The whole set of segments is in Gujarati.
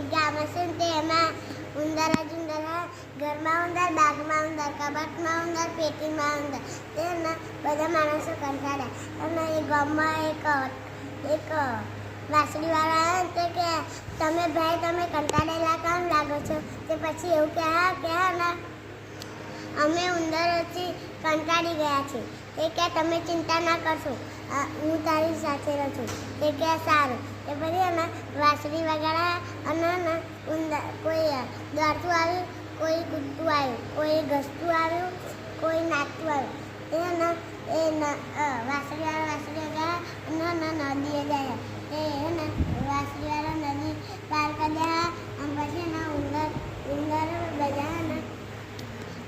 એક ગામ હશે ને તેમાં ઉંદર જ ઉંદર, ઘરમાં ઉંદર, બાગમાં ઉંદર, કબાટમાં ઉંદર, પેટીમાં ઉંદર. તેના બધા માણસો કંટાળ્યા અને એ ગામમાં એક વાસળીવાળા આવે ને તે કે તમે ભાઈ તમે કંટાળેલા કામ લાગો છો? તે પછી એવું કે ને અમે ઉંદરોથી કંટાળી ગયા છીએ. તે કે તમે ચિંતા ના કરશો, હું તારી સાથે રહું છું. તે કે સારું. એ પછી વાંસળી વગાડ્યા અને ઉંદર કોઈ દોડતું આવ્યું, કોઈ કૂદતું આવ્યું, કોઈ ઘસતું આવ્યું, કોઈ નાચતું આવ્યું. વાંસળીવાળા વાંસળી વગાડ્યા અને નદીએ ગયા. એ વાંસળીવાળા નદી પાર કર્યા અને પછી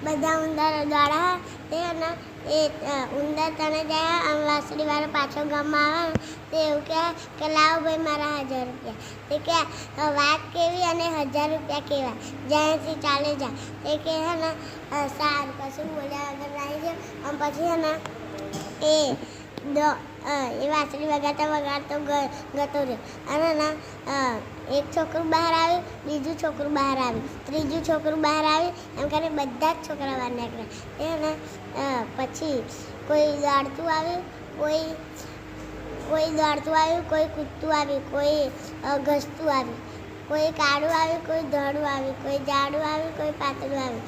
બધા ઉંદર દોડ્યા. તે એ ઉંદર તને ગયા અને વાંસળીવાળા પાછો ગામમાં આવે તે એવું કે લાવો ભાઈ મારા 1000 રૂપિયા. તે કે વાત કેવી અને 1000 રૂપિયા કેવા, જ્યાંથી ચાલે જા. તે કે સારું કશું બોલ્યા વગર લાવી દો. અને પછી એ વાંસળી વગાડતો ગતો રહ્યો અને એક છોકરું બહાર આવ્યું, બીજું છોકરું બહાર આવ્યું, ત્રીજું છોકરું બહાર આવ્યું. એમ કરીને બધા જ છોકરા બહાર નીકળ્યા. પછી કોઈ દોડતું આવ્યું, કોઈ કૂદતું આવ્યું, કોઈ ઘસતું આવ્યું, કોઈ કાળું આવ્યું, કોઈ ધોળું આવ્યું, કોઈ જાડું આવ્યું, કોઈ પાતળું આવ્યું.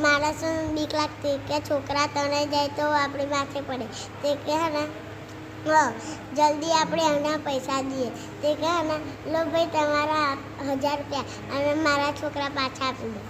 માણસોને બીક લાગતી કે છોકરા તણાઈ જાય તો આપણે માથે પડે. તે કે જલ્દી આપણે એમના પૈસા દઈએ. તે કે લો ભાઈ તમારા 1000 રૂપિયા અને મારા છોકરા પાછા આપી દો.